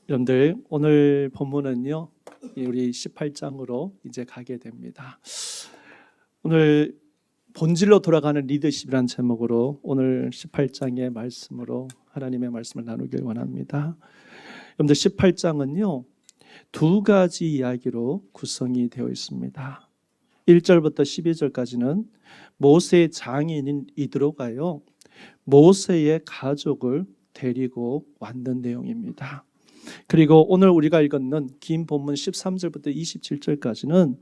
여러분들 오늘 본문은요 우리 18장으로 이제 가게 됩니다. 오늘 본질로 돌아가는 리더십이라는 제목으로 오늘 18장의 말씀으로 하나님의 말씀을 나누길 원합니다. 여러분들 18장은요 두 가지 이야기로 구성이 되어 있습니다. 1절부터 12절까지는 모세의 장인인 이드로가요 모세의 가족을 데리고 왔는 내용입니다. 그리고 오늘 우리가 읽었는 긴 본문 13절부터 27절까지는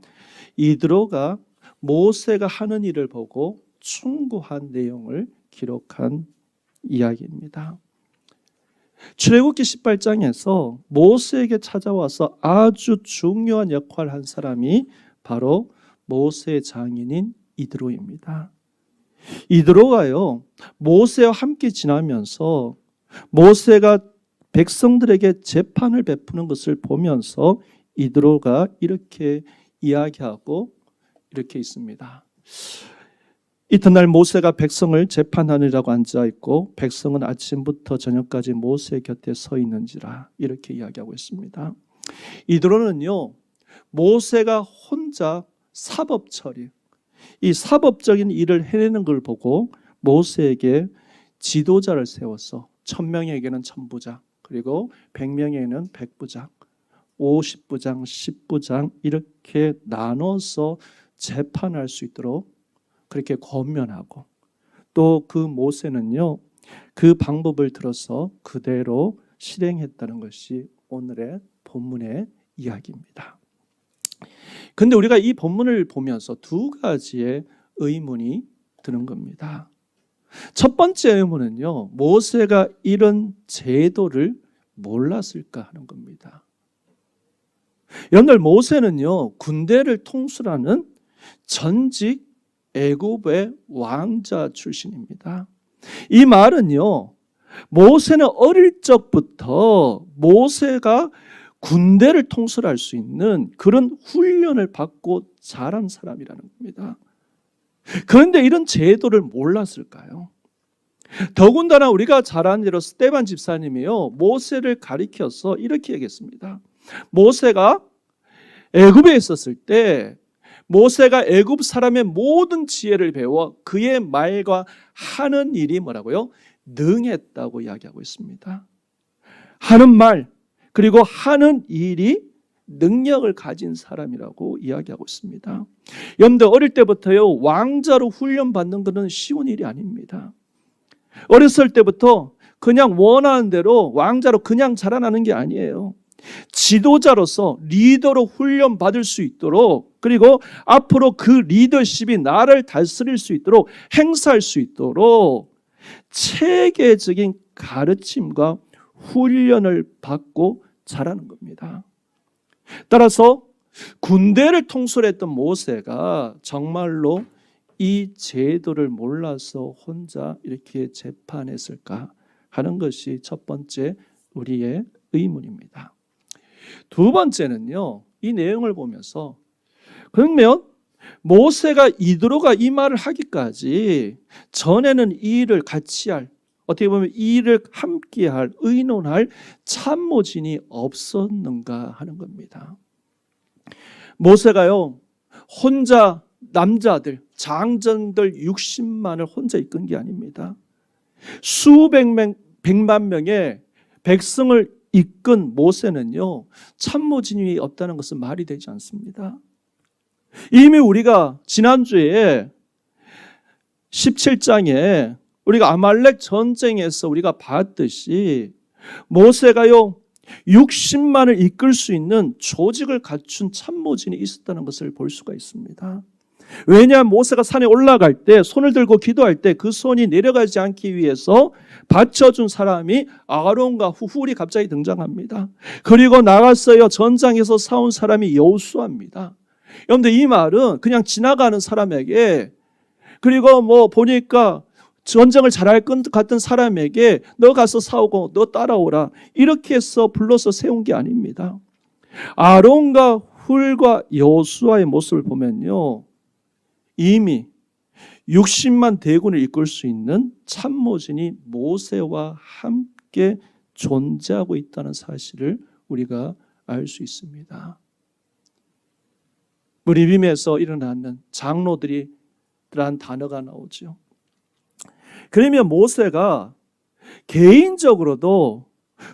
이드로가 모세가 하는 일을 보고 충고한 내용을 기록한 이야기입니다. 출애굽기 18장에서 모세에게 찾아와서 아주 중요한 역할을 한 사람이 바로 모세의 장인인 이드로입니다. 이드로가요 모세와 함께 지나면서 모세가 백성들에게 재판을 베푸는 것을 보면서 이드로가 이렇게 이야기하고 이렇게 있습니다. 이튿날 모세가 백성을 재판하느라고 앉아있고 백성은 아침부터 저녁까지 모세 곁에 서 있는지라 이렇게 이야기하고 있습니다. 이드로는요 모세가 혼자 사법 처리, 이 사법적인 일을 해내는 걸 보고 모세에게 지도자를 세워서 1000명에게는 1000부장, 그리고 100명에게는 100부장, 50부장, 10부장 이렇게 나눠서 재판할 수 있도록 그렇게 권면하고 또 그 모세는요 그 방법을 들어서 그대로 실행했다는 것이 오늘의 본문의 이야기입니다. 그런데 우리가 이 본문을 보면서 두 가지의 의문이 드는 겁니다. 첫 번째 의문은요 모세가 이런 제도를 몰랐을까 하는 겁니다. 여러분들 모세는요 군대를 통솔하는 전직 애굽의 왕자 출신입니다. 이 말은요 모세는 어릴 적부터 모세가 군대를 통솔할 수 있는 그런 훈련을 받고 자란 사람이라는 겁니다. 그런데 이런 제도를 몰랐을까요? 더군다나 우리가 잘 아는 대로 스데반 집사님이요 모세를 가리켜서 이렇게 얘기했습니다. 모세가 애굽에 있었을 때 모세가 애굽 사람의 모든 지혜를 배워 그의 말과 하는 일이 뭐라고요? 능했다고 이야기하고 있습니다. 하는 말 그리고 하는 일이 능력을 가진 사람이라고 이야기하고 있습니다. 여러분들 어릴 때부터요 왕자로 훈련받는 것은 쉬운 일이 아닙니다. 어렸을 때부터 그냥 원하는 대로 왕자로 그냥 자라나는 게 아니에요. 지도자로서 리더로 훈련받을 수 있도록 그리고 앞으로 그 리더십이 나를 다스릴 수 있도록 행사할 수 있도록 체계적인 가르침과 훈련을 받고 자라는 겁니다. 따라서 군대를 통솔했던 모세가 정말로 이 제도를 몰라서 혼자 이렇게 재판했을까 하는 것이 첫 번째 우리의 의문입니다. 두 번째는요 이 내용을 보면서 그러면 모세가 이드로가 이 말을 하기까지 전에는 이 일을 같이 할 어떻게 보면 이 일을 함께할 의논할 참모진이 없었는가 하는 겁니다. 모세가요 혼자 남자들 장정들 60만을 혼자 이끈 게 아닙니다. 백만 명의 백성을 이끈 모세는요 참모진이 없다는 것은 말이 되지 않습니다. 이미 우리가 지난주에 17장에 우리가 아말렉 전쟁에서 우리가 봤듯이 모세가요 60만을 이끌 수 있는 조직을 갖춘 참모진이 있었다는 것을 볼 수가 있습니다. 왜냐하면 모세가 산에 올라갈 때 손을 들고 기도할 때 그 손이 내려가지 않기 위해서 받쳐준 사람이 아론과 후훌이 갑자기 등장합니다. 그리고 나갔어요. 전장에서 싸운 사람이 여호수아입니다. 여러분들 이 말은 그냥 지나가는 사람에게 그리고 뭐 보니까 전쟁을 잘할 것 같은 사람에게 너 가서 싸우고 너 따라오라 이렇게 해서 불러서 세운 게 아닙니다. 아론과 훌과 여호수아의 모습을 보면요 이미 60만 대군을 이끌 수 있는 참모진이 모세와 함께 존재하고 있다는 사실을 우리가 알 수 있습니다. 무리빔에서 일어나는 장로들이 란 단어가 나오죠. 그러면 모세가 개인적으로도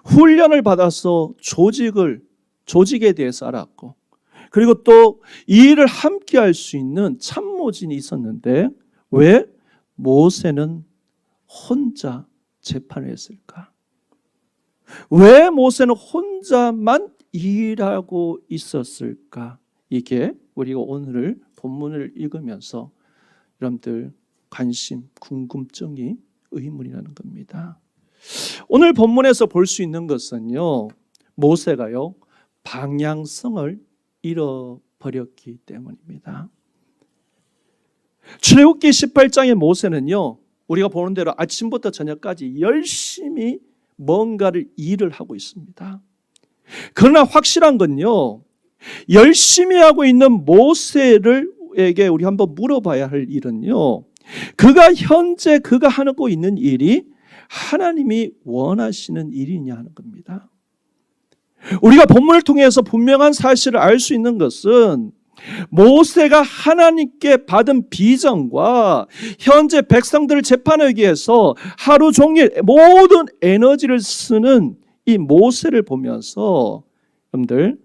훈련을 받아서 조직에 대해서 알았고, 그리고 또 이 일을 함께 할 수 있는 참모진이 있었는데 왜 모세는 혼자 재판을 했을까? 왜 모세는 혼자만 일하고 있었을까? 이게 우리가 오늘 본문을 읽으면서 여러분들 관심, 궁금증이 의문이라는 겁니다. 오늘 본문에서 볼 수 있는 것은요, 모세가요 방향성을 잃어버렸기 때문입니다. 출애굽기 18장의 모세는요, 우리가 보는 대로 아침부터 저녁까지 열심히 뭔가를 일을 하고 있습니다. 그러나 확실한 건요, 열심히 하고 있는 모세에게 우리 한번 물어봐야 할 일은요, 현재 그가 하고 있는 일이 하나님이 원하시는 일이냐 하는 겁니다. 우리가 본문을 통해서 분명한 사실을 알 수 있는 것은 모세가 하나님께 받은 비전과 현재 백성들을 재판하기 위해서 하루 종일 모든 에너지를 쓰는 이 모세를 보면서 여러분들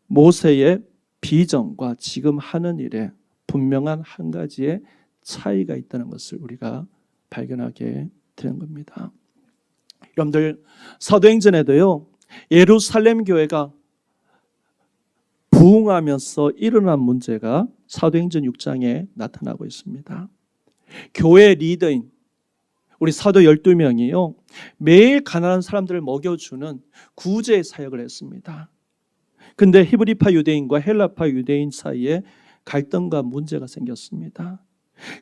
모세의 비전과 지금 하는 일에 분명한 한 가지의 차이가 있다는 것을 우리가 발견하게 되는 겁니다. 여러분들 사도행전에도요, 예루살렘 교회가 부흥하면서 일어난 문제가 사도행전 6장에 나타나고 있습니다. 교회 리더인 우리 사도 12명이요 매일 가난한 사람들을 먹여주는 구제 사역을 했습니다. 근데 히브리파 유대인과 헬라파 유대인 사이에 갈등과 문제가 생겼습니다.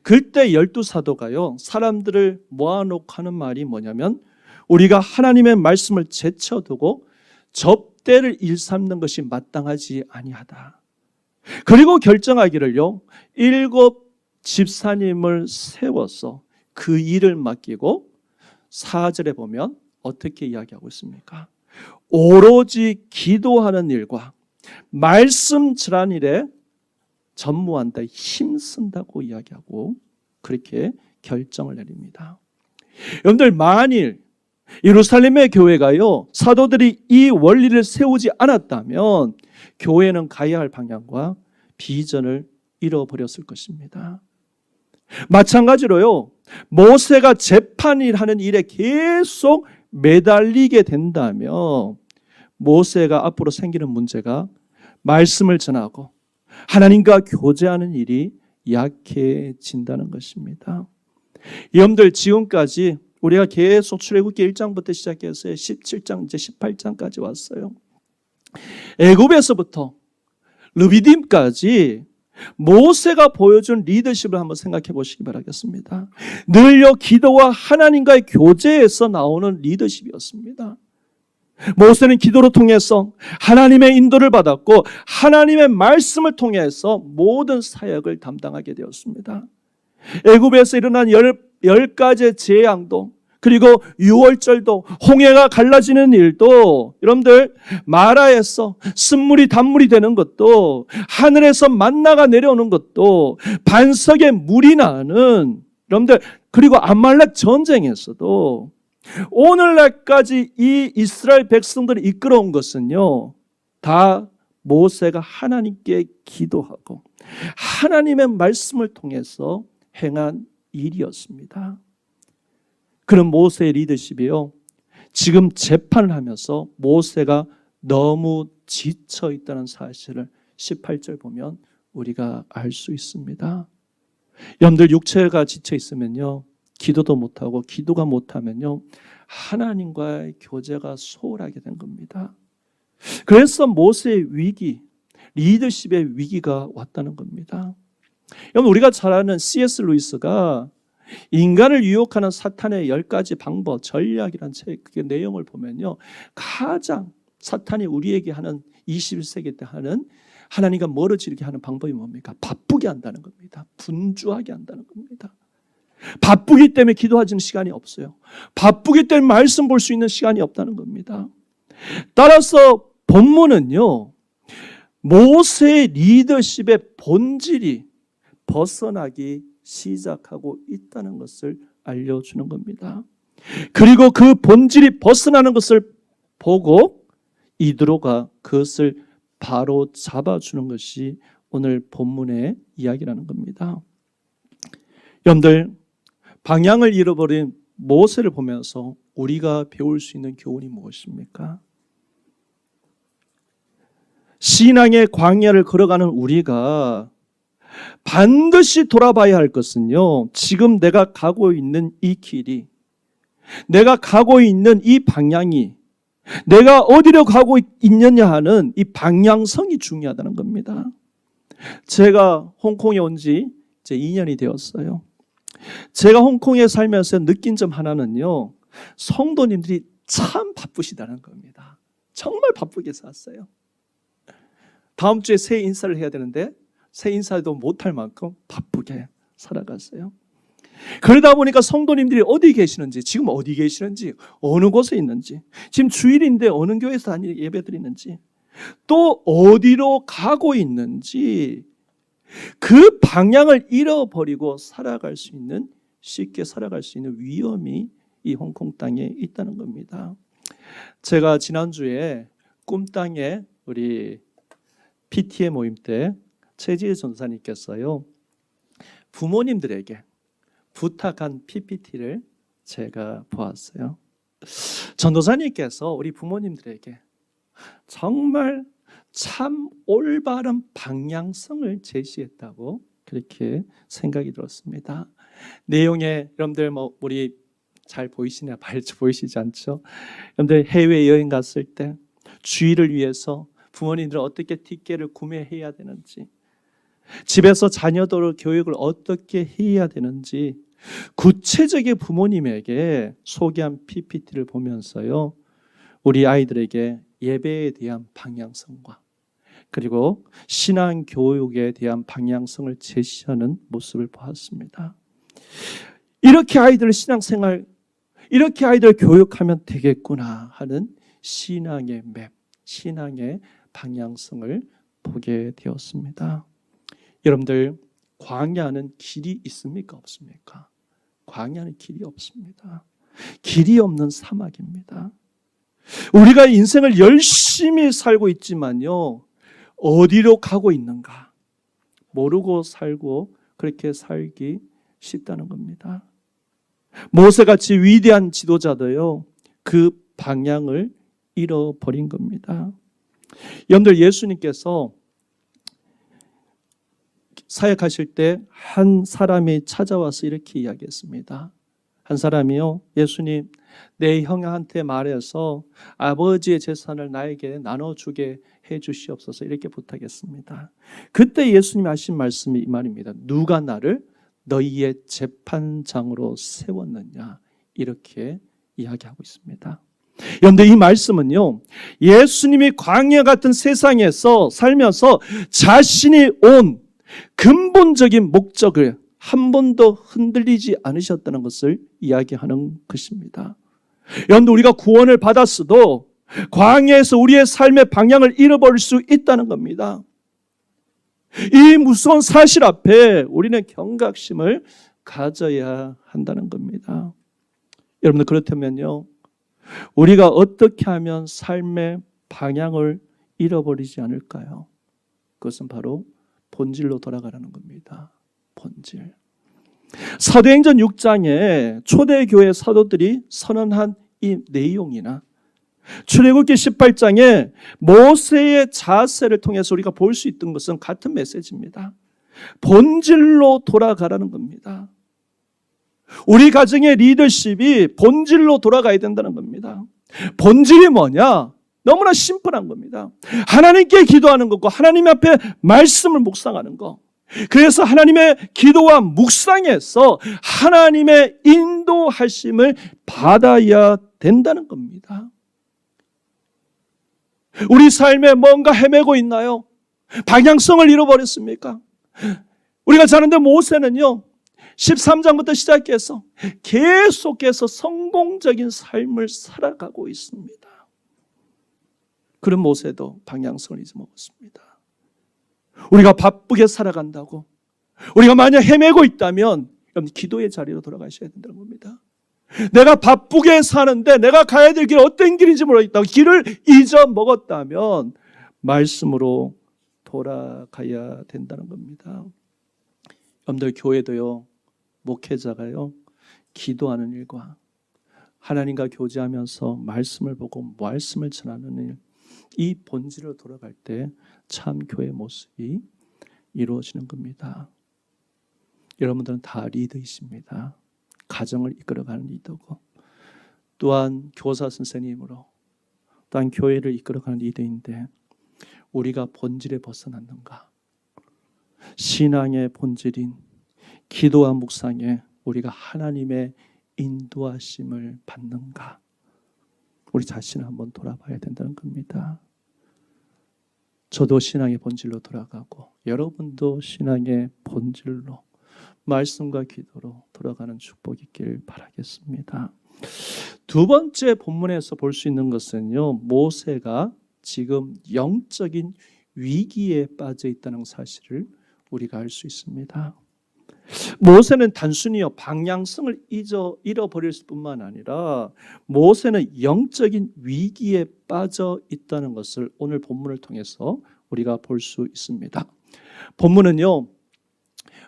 그때 12사도가요 사람들을 모아놓고 하는 말이 뭐냐면, 우리가 하나님의 말씀을 제쳐두고 접대를 일삼는 것이 마땅하지 아니하다. 그리고 결정하기를요 7 집사님을 세워서 그 일을 맡기고, 4절에 보면 어떻게 이야기하고 있습니까? 오로지 기도하는 일과 말씀 전하는 일에 전무한다, 힘쓴다고 이야기하고 그렇게 결정을 내립니다. 여러분들, 만일 예루살렘의 교회가요 사도들이 이 원리를 세우지 않았다면 교회는 가야 할 방향과 비전을 잃어버렸을 것입니다. 마찬가지로요 모세가 재판을 하는 일에 계속 매달리게 된다면 모세가 앞으로 생기는 문제가 말씀을 전하고 하나님과 교제하는 일이 약해진다는 것입니다. 여러분들, 지금까지 우리가 계속 출애굽기 1장부터 시작해서 17장 이제 18장까지 왔어요. 애굽에서부터 르비딤까지 모세가 보여준 리더십을 한번 생각해 보시기 바라겠습니다. 늘요 기도와 하나님과의 교제에서 나오는 리더십이었습니다. 모세는 기도를 통해서 하나님의 인도를 받았고 하나님의 말씀을 통해서 모든 사역을 담당하게 되었습니다. 애굽에서 일어난 10가지의 재앙도, 그리고 유월절도, 홍해가 갈라지는 일도, 여러분들 마라에서 쓴물이 단물이 되는 것도, 하늘에서 만나가 내려오는 것도, 반석에 물이 나는, 여러분들, 그리고 아말렉 전쟁에서도 오늘날까지 이 이스라엘 백성들을 이끌어온 것은요 다 모세가 하나님께 기도하고 하나님의 말씀을 통해서 행한 일이었습니다. 그런 모세의 리더십이요 지금 재판을 하면서 모세가 너무 지쳐 있다는 사실을 18절 보면 우리가 알 수 있습니다. 여러분들, 육체가 지쳐 있으면요 기도도 못하고, 기도가 못하면요 하나님과의 교제가 소홀하게 된 겁니다. 그래서 모세의 위기, 리더십의 위기가 왔다는 겁니다. 여러분, 우리가 잘 아는 C.S. 루이스가 인간을 유혹하는 사탄의 10가지 방법, 전략이라는 그 내용을 보면요 가장 사탄이 우리에게 하는 21세기 때 하는 하나님과 멀어지게 하는 방법이 뭡니까? 바쁘게 한다는 겁니다. 분주하게 한다는 겁니다. 바쁘기 때문에 기도하는 시간이 없어요. 바쁘기 때문에 말씀 볼 수 있는 시간이 없다는 겁니다. 따라서 본문은요, 모세의 리더십의 본질이 벗어나기 시작하고 있다는 것을 알려주는 겁니다. 그리고 그 본질이 벗어나는 것을 보고 이드로가 그것을 바로 잡아주는 것이 오늘 본문의 이야기라는 겁니다. 여러분들, 방향을 잃어버린 모세를 보면서 우리가 배울 수 있는 교훈이 무엇입니까? 신앙의 광야를 걸어가는 우리가 반드시 돌아봐야 할 것은요, 지금 내가 가고 있는 이 길이, 내가 가고 있는 이 방향이, 내가 어디로 가고 있느냐 하는 이 방향성이 중요하다는 겁니다. 제가 홍콩에 온 지 이제 2년이 되었어요. 제가 홍콩에 살면서 느낀 점 하나는요, 성도님들이 참 바쁘시다는 겁니다. 정말 바쁘게 살았어요. 다음 주에 새해 인사를 해야 되는데 새해 인사도 못할 만큼 바쁘게 살아갔어요. 그러다 보니까 성도님들이 어디 계시는지, 지금 어디 계시는지, 어느 곳에 있는지, 지금 주일인데 어느 교회에서 예배 드리는지, 또 어디로 가고 있는지, 그 방향을 잃어버리고 살아갈 수 있는, 쉽게 살아갈 수 있는 위험이 이 홍콩 땅에 있다는 겁니다. 제가 지난주에 꿈땅에 우리 PTA 모임 때 최지혜 전사님께서요, 부모님들에게 부탁한 PPT를 제가 보았어요. 전도사님께서 우리 부모님들에게 정말 참 올바른 방향성을 제시했다고 그렇게 생각이 들었습니다. 내용에 여러분들 우리 잘 보이시냐, 보이시지 않죠? 여러분들 해외여행 갔을 때 주일을 위해서 부모님들은 어떻게 티켓을 구매해야 되는지, 집에서 자녀들 교육을 어떻게 해야 되는지 구체적인 부모님에게 소개한 PPT를 보면서요, 우리 아이들에게 예배에 대한 방향성과 그리고 신앙 교육에 대한 방향성을 제시하는 모습을 보았습니다. 이렇게 아이들 신앙생활, 이렇게 아이들 교육하면 되겠구나 하는 신앙의 맵, 신앙의 방향성을 보게 되었습니다. 여러분들, 광야는 길이 있습니까? 없습니까? 광야는 길이 없습니다. 길이 없는 사막입니다. 우리가 인생을 열심히 살고 있지만요, 어디로 가고 있는가 모르고 살고 그렇게 살기 쉽다는 겁니다. 모세같이 위대한 지도자도요, 그 방향을 잃어버린 겁니다. 여러분들, 예수님께서 사역하실 때 한 사람이 찾아와서 이렇게 이야기했습니다. 한 사람이요, 예수님, 내 형한테 말해서 아버지의 재산을 나에게 나눠주게 해주시옵소서, 이렇게 부탁했습니다. 그때 예수님이 하신 말씀이 이 말입니다. 누가 나를 너희의 재판장으로 세웠느냐, 이렇게 이야기하고 있습니다. 그런데 이 말씀은요, 예수님이 광야 같은 세상에서 살면서 자신이 온 근본적인 목적을 한 번도 흔들리지 않으셨다는 것을 이야기하는 것입니다. 여러분, 우리가 구원을 받았어도 광야에서 우리의 삶의 방향을 잃어버릴 수 있다는 겁니다. 이 무서운 사실 앞에 우리는 경각심을 가져야 한다는 겁니다. 여러분들, 그렇다면요, 우리가 어떻게 하면 삶의 방향을 잃어버리지 않을까요? 그것은 바로 본질로 돌아가라는 겁니다. 본질. 사도행전 6장에 초대교회 사도들이 선언한 이 내용이나 출애굽기 18장에 모세의 자세를 통해서 우리가 볼 수 있던 것은 같은 메시지입니다. 본질로 돌아가라는 겁니다. 우리 가정의 리더십이 본질로 돌아가야 된다는 겁니다. 본질이 뭐냐? 너무나 심플한 겁니다. 하나님께 기도하는 것과 하나님 앞에 말씀을 묵상하는 것. 그래서 하나님의 기도와 묵상에서 하나님의 인도하심을 받아야 된다는 겁니다. 우리 삶에 뭔가 헤매고 있나요? 방향성을 잃어버렸습니까? 우리가 잘 아는데 모세는요, 13장부터 시작해서 계속해서 성공적인 삶을 살아가고 있습니다. 그런 모세도 방향성을 잊어먹었습니다. 우리가 바쁘게 살아간다고, 우리가 만약 헤매고 있다면 여러분 기도의 자리로 돌아가셔야 된다는 겁니다. 내가 바쁘게 사는데 내가 가야 될 길 어떤 길인지 모르겠다고 길을 잊어먹었다면 말씀으로 돌아가야 된다는 겁니다. 여러분들 교회도요, 목회자가요, 기도하는 일과 하나님과 교제하면서 말씀을 보고 말씀을 전하는 일, 이 본질로 돌아갈 때 참 교회 모습이 이루어지는 겁니다. 여러분들은 다 리더이십니다. 가정을 이끌어가는 리더고, 또한 교사 선생님으로, 또한 교회를 이끌어가는 리더인데 우리가 본질에 벗어났는가? 신앙의 본질인 기도와 묵상에 우리가 하나님의 인도하심을 받는가? 우리 자신을 한번 돌아봐야 된다는 겁니다. 저도 신앙의 본질로 돌아가고 여러분도 신앙의 본질로 말씀과 기도로 돌아가는 축복이 있길 바라겠습니다. 두 번째 본문에서 볼 수 있는 것은요, 모세가 지금 영적인 위기에 빠져 있다는 사실을 우리가 알 수 있습니다. 모세는 단순히요 방향성을 잃어버릴 뿐만 아니라 모세는 영적인 위기에 빠져 있다는 것을 오늘 본문을 통해서 우리가 볼 수 있습니다. 본문은요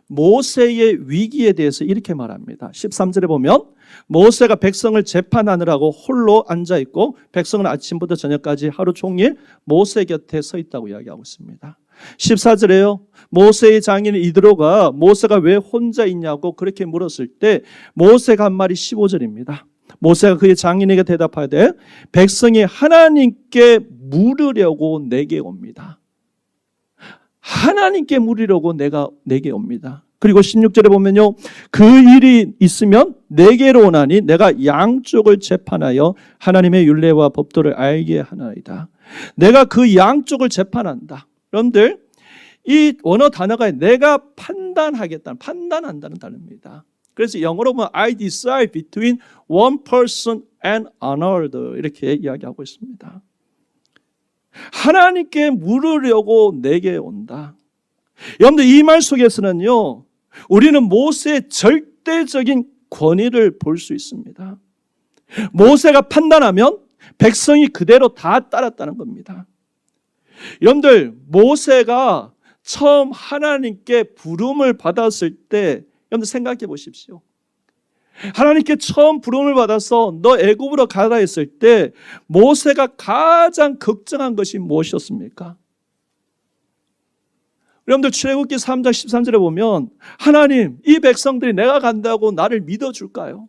모세의 위기에 대해서 이렇게 말합니다. 13절에 보면 모세가 백성을 재판하느라고 홀로 앉아있고 백성은 아침부터 저녁까지 하루 종일 모세 곁에 서 있다고 이야기하고 있습니다. 14절에요 모세의 장인 이드로가 모세가 왜 혼자 있냐고 그렇게 물었을 때 모세가 한 말이 15절입니다. 모세가 그의 장인에게 대답하되 백성이 하나님께 물으려고 내게 옵니다. 하나님께 물으려고 내게 옵니다. 그리고 16절에 보면요 그 일이 있으면 내게로 오나니 내가 양쪽을 재판하여 하나님의 율례와 법도를 알게 하나이다. 내가 그 양쪽을 재판한다. 여러분들 이 원어 단어가 내가 판단한다는 단어입니다. 그래서 영어로 보면 I decide between one person and another 이렇게 이야기하고 있습니다. 하나님께 물으려고 내게 온다. 여러분들 이 말 속에서는요 우리는 모세의 절대적인 권위를 볼 수 있습니다. 모세가 판단하면 백성이 그대로 다 따랐다는 겁니다. 여러분들 모세가 처음 하나님께 부름을 받았을 때 여러분들 생각해 보십시오. 하나님께 처음 부름을 받아서 너 애굽으로 가라 했을 때 모세가 가장 걱정한 것이 무엇이었습니까? 여러분들 출애굽기 3장 13절에 보면 하나님 이 백성들이 내가 간다고 나를 믿어줄까요?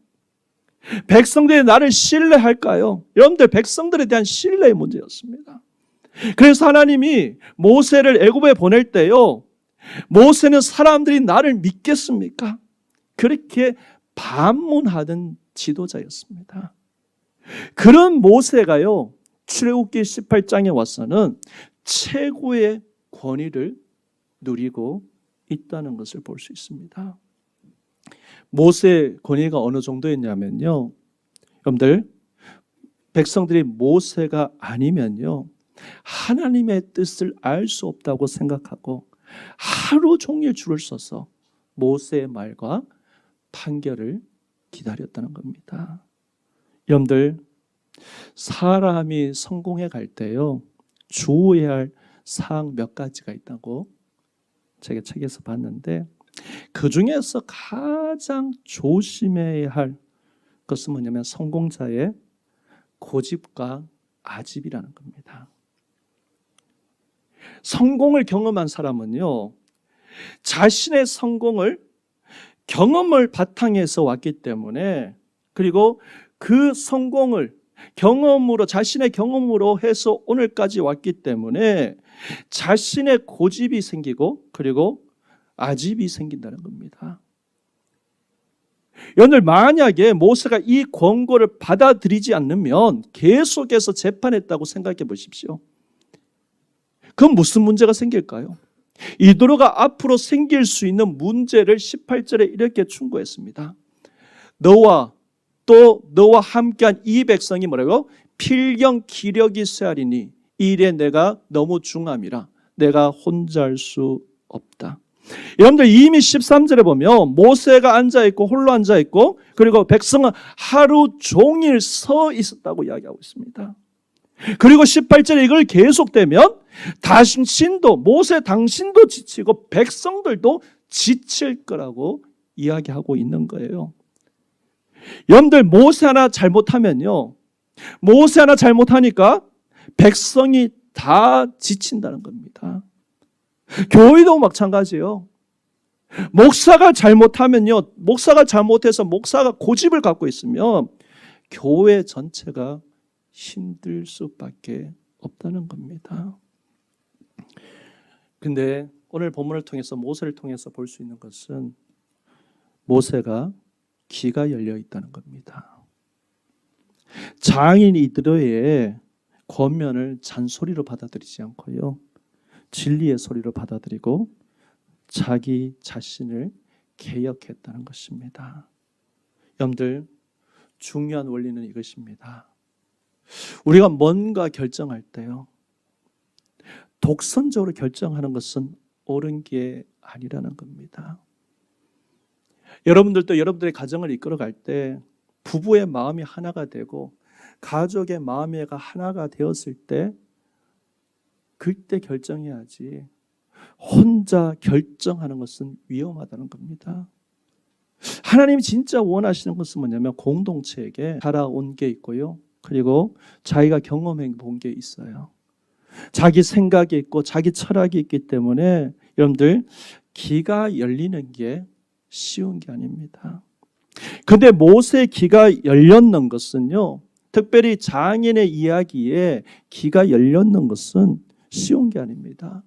백성들이 나를 신뢰할까요? 여러분들 백성들에 대한 신뢰의 문제였습니다. 그래서 하나님이 모세를 애굽에 보낼 때요 모세는 사람들이 나를 믿겠습니까? 그렇게 반문하던 지도자였습니다. 그런 모세가요 출애굽기 18장에 와서는 최고의 권위를 누리고 있다는 것을 볼 수 있습니다. 모세의 권위가 어느 정도였냐면요 여러분들 백성들이 모세가 아니면요 하나님의 뜻을 알 수 없다고 생각하고 하루 종일 줄을 서서 모세의 말과 판결을 기다렸다는 겁니다. 여러분들 사람이 성공해 갈 때요 주의해야 할 사항 몇 가지가 있다고 제가 책에서 봤는데 그 중에서 가장 조심해야 할 것은 뭐냐면 성공자의 고집과 아집이라는 겁니다. 성공을 경험한 사람은요 자신의 성공을 경험을 바탕에서 왔기 때문에 그리고 그 성공을 자신의 경험으로 해서 오늘까지 왔기 때문에 자신의 고집이 생기고 그리고 아집이 생긴다는 겁니다. 여러분들 만약에 모세가 이 권고를 받아들이지 않으면 계속해서 재판했다고 생각해 보십시오. 그럼 무슨 문제가 생길까요? 이드로가 앞으로 생길 수 있는 문제를 18절에 이렇게 충고했습니다. 너와 함께한 이 백성이 뭐라고? 필경 기력이 쇠하리니 이 일에 내가 너무 중함이라 내가 혼자 할 수 없다. 여러분들 이미 13절에 보면 모세가 앉아있고 홀로 앉아있고 그리고 백성은 하루 종일 서 있었다고 이야기하고 있습니다. 그리고 18절에 이걸 계속되면 모세 당신도 지치고 백성들도 지칠 거라고 이야기하고 있는 거예요. 여러분들 모세 하나 잘못하면요, 모세 하나 잘못하니까 백성이 다 지친다는 겁니다. 교회도 마찬가지예요. 목사가 잘못하면요, 목사가 잘못해서 목사가 고집을 갖고 있으면 교회 전체가 힘들 수밖에 없다는 겁니다. 근데 오늘 본문을 통해서 모세를 통해서 볼 수 있는 것은 모세가 귀가 열려 있다는 겁니다. 장인 이드로의 권면을 잔소리로 받아들이지 않고요, 진리의 소리로 받아들이고 자기 자신을 개혁했다는 것입니다. 여러분들, 중요한 원리는 이것입니다. 우리가 뭔가 결정할 때요, 독선적으로 결정하는 것은 옳은 게 아니라는 겁니다. 여러분들도 여러분들의 가정을 이끌어갈 때 부부의 마음이 하나가 되고 가족의 마음이 하나가 되었을 때 그때 결정해야지, 혼자 결정하는 것은 위험하다는 겁니다. 하나님이 진짜 원하시는 것은 뭐냐면 공동체에게 살아온 게 있고요, 그리고 자기가 경험해 본 게 있어요. 자기 생각이 있고 자기 철학이 있기 때문에 여러분들, 귀가 열리는 게 쉬운 게 아닙니다. 근데 모세의 귀가 열렸는 것은요, 특별히 장인의 이야기에 귀가 열렸는 것은 쉬운 게 아닙니다.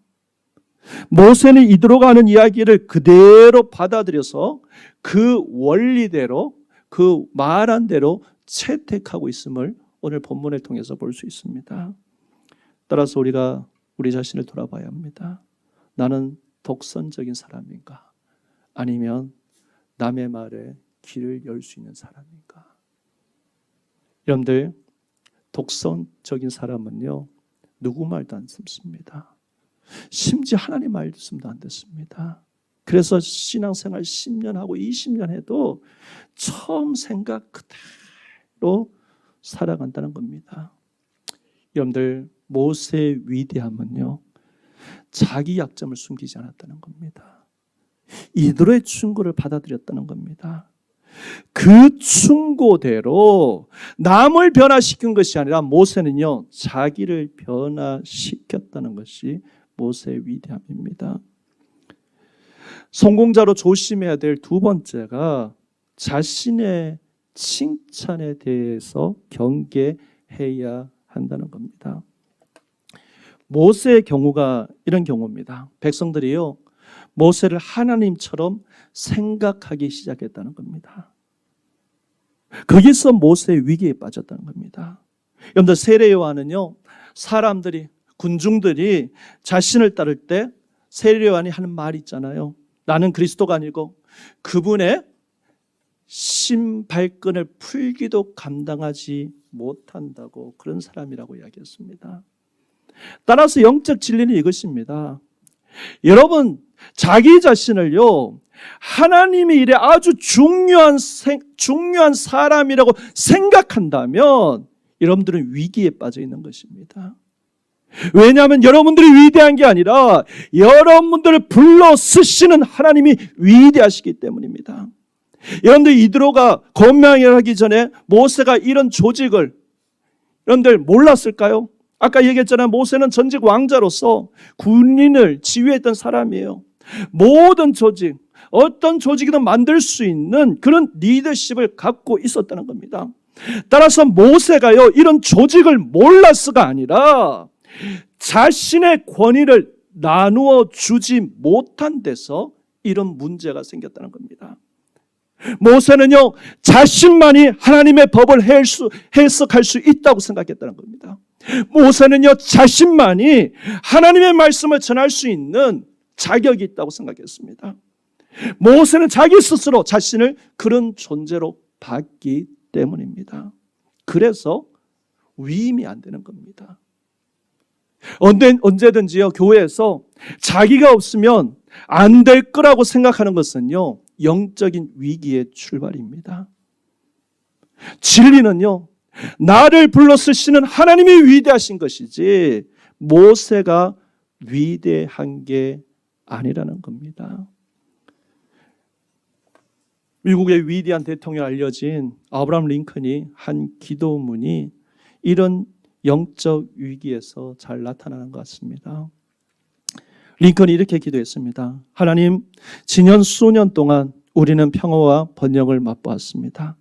모세는 이드로가 하는 이야기를 그대로 받아들여서 그 원리대로, 그 말한 대로 채택하고 있음을 오늘 본문을 통해서 볼 수 있습니다. 따라서 우리가 우리 자신을 돌아봐야 합니다. 나는 독선적인 사람인가? 아니면 남의 말에 귀를 열 수 있는 사람인가? 여러분들, 독선적인 사람은요, 누구 말도 안 듣습니다. 심지어 하나님 말 듣습니다. 안 듣습니다. 그래서 신앙생활 10년 하고 20년 해도 처음 생각 그대로 살아간다는 겁니다. 여러분들, 모세의 위대함은요, 자기 약점을 숨기지 않았다는 겁니다. 이들의 충고를 받아들였다는 겁니다. 그 충고대로 남을 변화시킨 것이 아니라 모세는요, 자기를 변화시켰다는 것이 모세의 위대함입니다. 성공자로 조심해야 될 두 번째가 자신의 칭찬에 대해서 경계해야 한다는 겁니다. 모세의 경우가 이런 경우입니다. 백성들이요, 모세를 하나님처럼 생각하기 시작했다는 겁니다. 거기서 모세의 위기에 빠졌다는 겁니다. 여러분들, 세례 요한은요, 사람들이, 군중들이 자신을 따를 때 세례 요한이 하는 말이 있잖아요. 나는 그리스도가 아니고 그분의 신발끈을 풀기도 감당하지 못한다고, 그런 사람이라고 이야기했습니다. 따라서 영적 진리는 이것입니다. 여러분, 자기 자신을요, 하나님이 이래 아주 중요한 사람이라고 생각한다면 여러분들은 위기에 빠져 있는 것입니다. 왜냐하면 여러분들이 위대한 게 아니라 여러분들을 불러 쓰시는 하나님이 위대하시기 때문입니다. 여러분들, 이드로가 권명을 하기 전에 모세가 이런 조직을 여러분들 몰랐을까요? 아까 얘기했잖아요. 모세는 전직 왕자로서 군인을 지휘했던 사람이에요. 모든 조직, 어떤 조직이든 만들 수 있는 그런 리더십을 갖고 있었다는 겁니다. 따라서 모세가요, 이런 조직을 몰랐어가 아니라 자신의 권위를 나누어 주지 못한 데서 이런 문제가 생겼다는 겁니다. 모세는요, 자신만이 하나님의 법을 해석할 수 있다고 생각했다는 겁니다. 모세는요, 자신만이 하나님의 말씀을 전할 수 있는 자격이 있다고 생각했습니다. 모세는 자기 스스로 자신을 그런 존재로 봤기 때문입니다. 그래서 위임이 안 되는 겁니다. 언제든지요, 교회에서 자기가 없으면 안 될 거라고 생각하는 것은요, 영적인 위기의 출발입니다. 진리는요, 나를 불러 쓰시는 하나님이 위대하신 것이지 모세가 위대한 게 아니라는 겁니다. 미국의 위대한 대통령 알려진 아브라함 링컨이 한 기도문이 이런 영적 위기에서 잘 나타나는 것 같습니다. 링컨이 이렇게 기도했습니다. 하나님, 지난 수년 동안 우리는 평화와 번영을 맛보았습니다.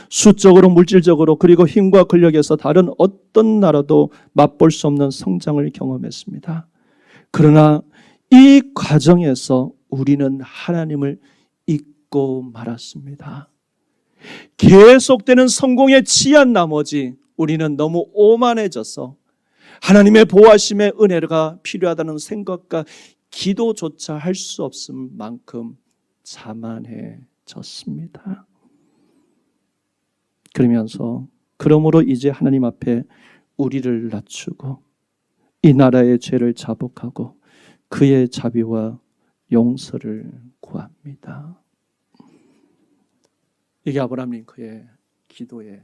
수적으로, 물질적으로, 그리고 힘과 권력에서 다른 어떤 나라도 맛볼 수 없는 성장을 경험했습니다. 그러나 이 과정에서 우리는 하나님을 잊고 말았습니다. 계속되는 성공에 취한 나머지 우리는 너무 오만해져서 하나님의 보호하심의 은혜가 필요하다는 생각과 기도조차 할 수 없을 만큼 자만해졌습니다. 그러므로 이제 하나님 앞에 우리를 낮추고 이 나라의 죄를 자복하고 그의 자비와 용서를 구합니다. 이게 아브라함 링컨의 기도에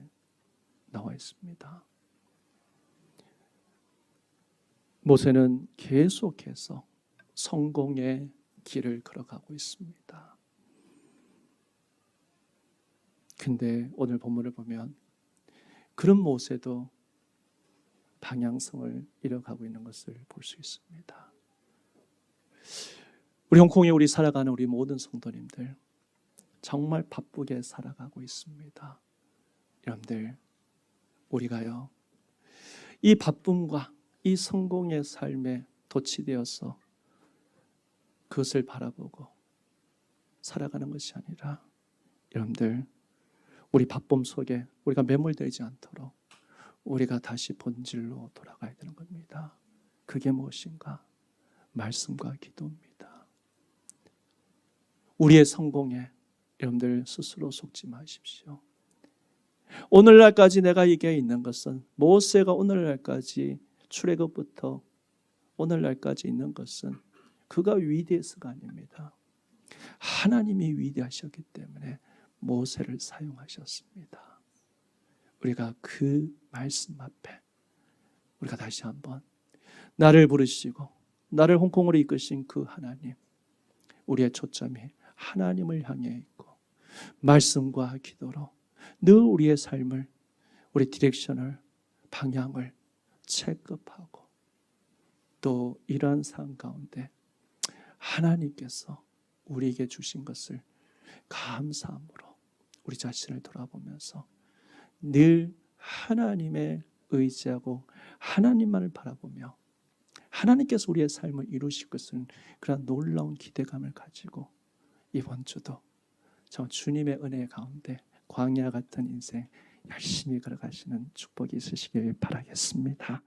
나와 있습니다. 모세는 계속해서 성공의 길을 걸어가고 있습니다. 근데 오늘 본문을 보면 그런 모세도 방향성을 잃어가고 있는 것을 볼 수 있습니다. 우리 홍콩에 살아가는 우리 모든 성도님들 정말 바쁘게 살아가고 있습니다. 여러분들, 우리가요, 이 바쁨과 이 성공의 삶에 도취되어서 그것을 바라보고 살아가는 것이 아니라, 여러분들, 우리 바쁨 속에 우리가 매몰되지 않도록 우리가 다시 본질로 돌아가야 되는 겁니다. 그게 무엇인가? 말씀과 기도입니다. 우리의 성공에 여러분들 스스로 속지 마십시오. 오늘날까지 내가 이게 있는 것은, 모세가 오늘날까지 출애굽부터 오늘날까지 있는 것은 그가 위대해서가 아닙니다. 하나님이 위대하셨기 때문에 모세를 사용하셨습니다. 우리가 그 말씀 앞에 우리가 다시 한번 나를 부르시고 나를 홍콩으로 이끄신 그 하나님, 우리의 초점이 하나님을 향해 있고 말씀과 기도로 늘 우리의 삶을, 우리 디렉션을, 방향을 체크하고, 또 이러한 삶 가운데 하나님께서 우리에게 주신 것을 감사함으로 우리 자신을 돌아보면서 늘 하나님의 의지하고 하나님만을 바라보며 하나님께서 우리의 삶을 이루실 것은 그런 놀라운 기대감을 가지고 이번 주도 저 주님의 은혜 가운데 광야 같은 인생 열심히 걸어가시는 축복이 있으시길 바라겠습니다.